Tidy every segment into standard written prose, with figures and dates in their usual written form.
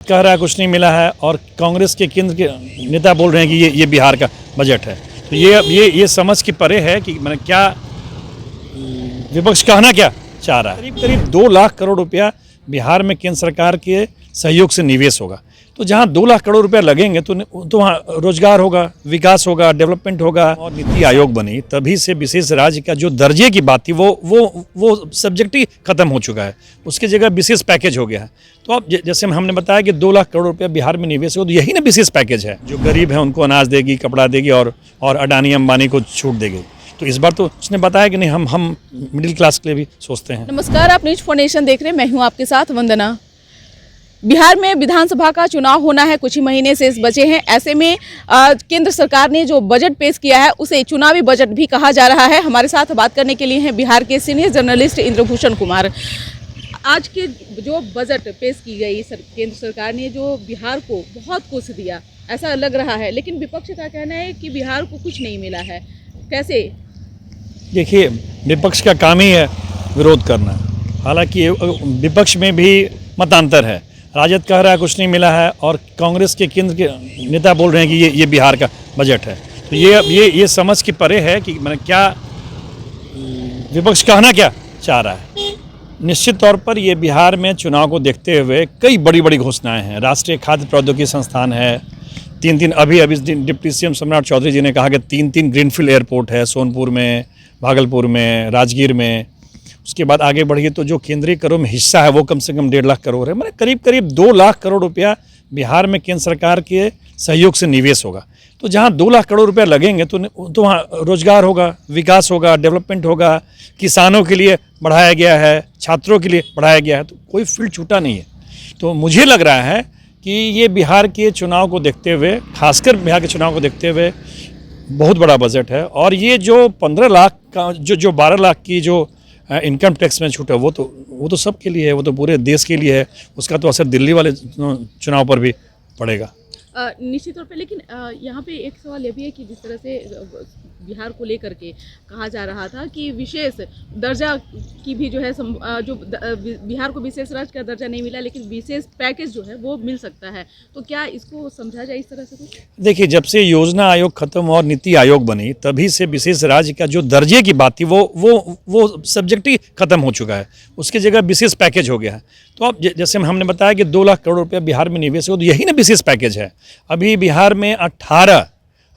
कह रहा है कुछ नहीं मिला है और कांग्रेस के केंद्र के नेता बोल रहे हैं कि ये बिहार का बजट है। तो ये समझ के परे है कि मैंने क्या विपक्ष कहना क्या चाह रहा है। करीब करीब 2 लाख करोड़ रुपया बिहार में केंद्र सरकार के सहयोग से निवेश होगा। तो जहाँ 2 लाख करोड़ रुपया लगेंगे तो वहाँ रोजगार होगा, विकास होगा, डेवलपमेंट होगा। और नीति आयोग बनी तभी से विशेष राज्य का जो दर्जे की बात थी वो सब्जेक्ट ही खत्म हो चुका है, उसकी जगह विशेष पैकेज हो गया है। तो अब जैसे हमने बताया कि 2 लाख करोड़ रुपया बिहार में निवेश होगा, तो यही ना विशेष पैकेज है। जो गरीब है उनको अनाज देगी, कपड़ा देगी और अडानी अंबानी को छूट देगी। तो इस बार तो उसने बताया कि नहीं, हम मिडिल क्लास के लिए भी सोचते हैं। नमस्कार, आप न्यूज फॉर नेशन देख रहे हैं, मैं हूं आपके साथ वंदना। बिहार में विधानसभा का चुनाव होना है, कुछ ही महीने से इस बचे हैं। ऐसे में केंद्र सरकार ने जो बजट पेश किया है उसे चुनावी बजट भी कहा जा रहा है। हमारे साथ बात करने के लिए हैं बिहार के सीनियर जर्नलिस्ट इंद्रभूषण कुमार। आज के जो बजट पेश की गई केंद्र सरकार ने जो बिहार को बहुत कुछ दिया ऐसा लग रहा है, लेकिन विपक्ष का कहना है कि बिहार को कुछ नहीं मिला है। कैसे? देखिए, विपक्ष का काम ही है विरोध करना। हालांकि विपक्ष में भी मतांतर है। राजद कह रहा है कुछ नहीं मिला है और कांग्रेस के केंद्र के नेता बोल रहे हैं कि ये बिहार का बजट है। तो ये समझ के परे है कि मैंने क्या विपक्ष कहना क्या चाह रहा है। निश्चित तौर पर ये बिहार में चुनाव को देखते हुए कई बड़ी बड़ी घोषणाएं हैं। राष्ट्रीय खाद्य प्रौद्योगिकी संस्थान है, 3 अभी डिप्टी सीएम सम्राट चौधरी जी ने कहा कि 3 ग्रीनफील्ड एयरपोर्ट है, सोनपुर में, भागलपुर में, राजगीर में। उसके बाद आगे बढ़िए तो जो केंद्रीय करों में हिस्सा है वो कम से कम 1.5 लाख करोड़ है। मैंने करीब करीब 2 लाख करोड़ रुपया बिहार में केंद्र सरकार के सहयोग से निवेश होगा। तो जहाँ 2 लाख करोड़ रुपया लगेंगे तो वहाँ रोजगार होगा, विकास होगा, डेवलपमेंट होगा। किसानों के लिए बढ़ाया गया है, छात्रों के लिए बढ़ाया गया है, तो कोई फील्ड छूटा नहीं है। तो मुझे लग रहा है कि ये बिहार के चुनाव को देखते हुए, खासकर बिहार के चुनाव को देखते हुए बहुत बड़ा बजट है। और ये जो 15 लाख का जो 12 लाख की जो इनकम टैक्स में छूट है वो तो सबके लिए है, वो तो पूरे देश के लिए है। उसका तो असर दिल्ली वाले चुनाव पर भी पड़ेगा। निश्चित तौर पे। लेकिन यहाँ पे एक सवाल ये भी है कि जिस तरह से बिहार को लेकर के कहा जा रहा था कि विशेष दर्जा की भी जो है बिहार को विशेष राज्य का दर्जा नहीं मिला, लेकिन विशेष पैकेज जो है वो मिल सकता है। तो क्या इसको समझा जाए इस तरह से कुछ? देखिए, जब से योजना आयोग खत्म और नीति आयोग बनी तभी से विशेष राज्य का जो दर्जे की बात थी वो सब्जेक्ट ही खत्म हो चुका है, उसकी जगह विशेष पैकेज हो गया है। तो अब जैसे हमने बताया कि 2 लाख करोड़ रुपया बिहार में निवेश हो, तो यही ना विशेष पैकेज है। अभी बिहार में 18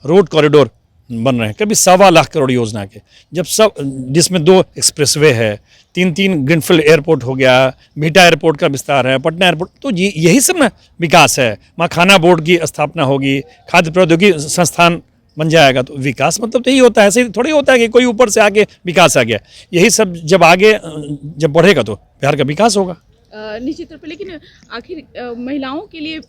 रोड कॉरिडोर बन रहे हैं, कभी 1.25 लाख करोड़ योजना के, जब सब जिसमें 2 एक्सप्रेसवे है, 3 ग्रीनफील्ड एयरपोर्ट हो गया, बिहटा एयरपोर्ट का विस्तार है, पटना एयरपोर्ट। तो यही सब ना विकास है। मखाना बोर्ड की स्थापना होगी, खाद्य प्रौद्योगिकी संस्थान बन जाएगा। तो विकास मतलब तो यही होता है, ऐसे थोड़ी होता है कि कोई ऊपर से आके विकास आ गया। यही सब जब बढ़ेगा तो बिहार का विकास होगा। निश्चित तौर पर। लेकिन आखिर महिलाओं के लिए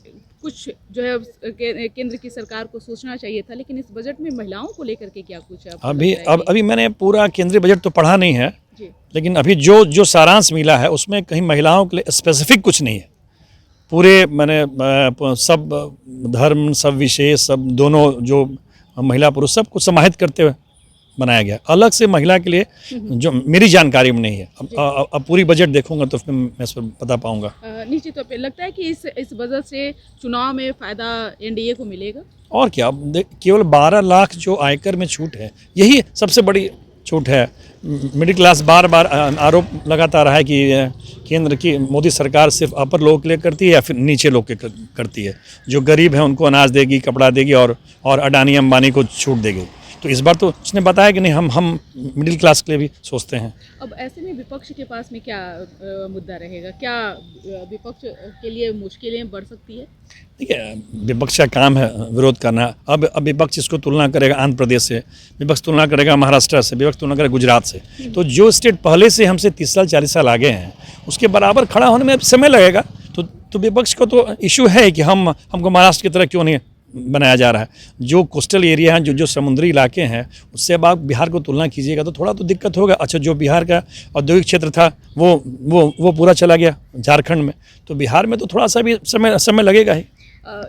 कुछ जो है केंद्र की सरकार को सोचना चाहिए था, लेकिन इस बजट में महिलाओं को लेकर के क्या कुछ अभी मैंने पूरा केंद्रीय बजट तो पढ़ा नहीं है जी। लेकिन अभी जो सारांश मिला है उसमें कहीं महिलाओं के लिए स्पेसिफिक कुछ नहीं है। पूरे मैंने सब धर्म, सब विषय, सब दोनों जो महिला पुरुष सबको समाहित करते हुए बनाया गया। अलग से महिला के लिए जो मेरी जानकारी में नहीं है। अब पूरी बजट देखूंगा तो फिर मैं इस पर बता पाऊंगा। निश्चित तौर पे लगता है कि इस बजट से चुनाव में फायदा एनडीए को मिलेगा। और क्या, केवल 12 लाख जो आयकर में छूट है यही सबसे बड़ी छूट है। मिडिल क्लास बार बार आरोप लगाता रहा है कि केंद्र की मोदी सरकार सिर्फ अपर लोगों के लिए करती है या फिर नीचे लोग के करती है। जो गरीब है उनको अनाज देगी, कपड़ा देगी और अडानी अंबानी को छूट देगी। तो इस बार तो उसने बताया कि नहीं, हम मिडिल क्लास के लिए भी सोचते हैं। अब ऐसे में विपक्ष के पास में क्या मुद्दा रहेगा? क्या विपक्ष के लिए मुश्किलें बढ़ सकती है? देखिए, विपक्ष का काम है विरोध करना। अब विपक्ष इसको तुलना करेगा आंध्र प्रदेश से, विपक्ष तुलना करेगा महाराष्ट्र से, विपक्ष तुलना करेगा गुजरात से। तो जो स्टेट पहले से हमसे 30 साल 40 साल आगे हैं उसके बराबर खड़ा होने में समय लगेगा। तो विपक्ष को तो इशू है कि हमको महाराष्ट्र की तरह क्यों नहीं बनाया जा रहा है। जो कोस्टल एरिया हैं, जो समुद्री इलाके हैं, उससे अब आप बिहार को तुलना कीजिएगा तो थोड़ा तो दिक्कत होगा। अच्छा, जो बिहार का औद्योगिक क्षेत्र था वो पूरा चला गया झारखंड में, तो बिहार में तो थोड़ा सा भी समय लगेगा ही।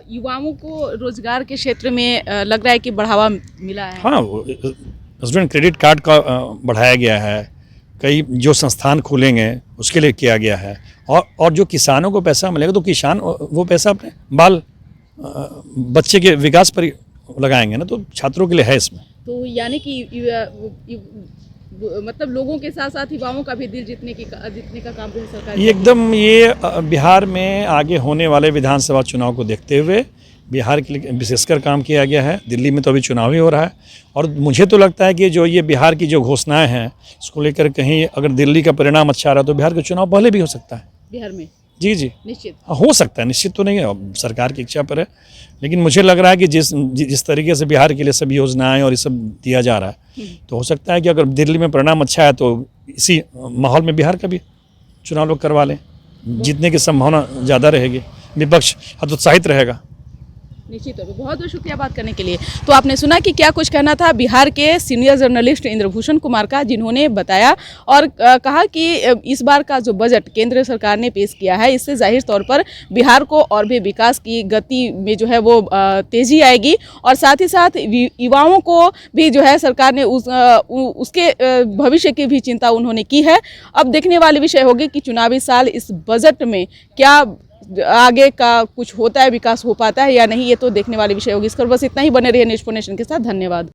युवाओं को रोजगार के क्षेत्र में लग रहा है कि बढ़ावा मिला है। हाँ, स्टूडेंट क्रेडिट कार्ड का बढ़ाया गया है, कई जो संस्थान खुलेंगे उसके लिए किया गया है। और जो किसानों को पैसा मिलेगा तो किसान वो पैसा अपने बाल बच्चे के विकास पर ही लगाएंगे ना, तो छात्रों के लिए है इसमें। तो यानी कि मतलब लोगों के साथ साथ युवाओं का भी दिल जीतने का काम जो है सरकार एकदम ये बिहार में आगे होने वाले विधानसभा चुनाव को देखते हुए बिहार के लिए विशेषकर काम किया गया है। दिल्ली में तो अभी चुनाव ही हो रहा है और मुझे तो लगता है कि जो ये बिहार की जो घोषणाएं हैं इसको लेकर कहीं अगर दिल्ली का परिणाम अच्छा रहा तो बिहार का चुनाव पहले भी हो सकता है बिहार में। जी जी निश्चित हो सकता है, निश्चित तो नहीं है, अब सरकार की इच्छा पर है। लेकिन मुझे लग रहा है कि जिस तरीके से बिहार के लिए सब योजनाएं और ये सब दिया जा रहा है तो हो सकता है कि अगर दिल्ली में परिणाम अच्छा है तो इसी माहौल में बिहार का भी चुनाव लोग करवा लें, जीतने की संभावना ज़्यादा रहेगी, विपक्ष हतोत्साहित रहेगा। निश्चित तौर पर बहुत बहुत शुक्रिया बात करने के लिए। तो आपने सुना कि क्या कुछ कहना था बिहार के सीनियर जर्नलिस्ट इंद्रभूषण कुमार का, जिन्होंने बताया और कहा कि इस बार का जो बजट केंद्र सरकार ने पेश किया है इससे जाहिर तौर पर बिहार को और भी विकास की गति में जो है वो तेजी आएगी और साथ ही साथ युवाओं को भी जो है सरकार ने उसके भविष्य की भी चिंता उन्होंने की है। अब देखने वाली विषय होगी कि चुनावी साल इस बजट में क्या आगे का कुछ होता है, विकास हो पाता है या नहीं, ये तो देखने वाली विषय होगी। इस पर बस इतना ही, बने रहिए न्यूज़4नेशन के साथ। धन्यवाद।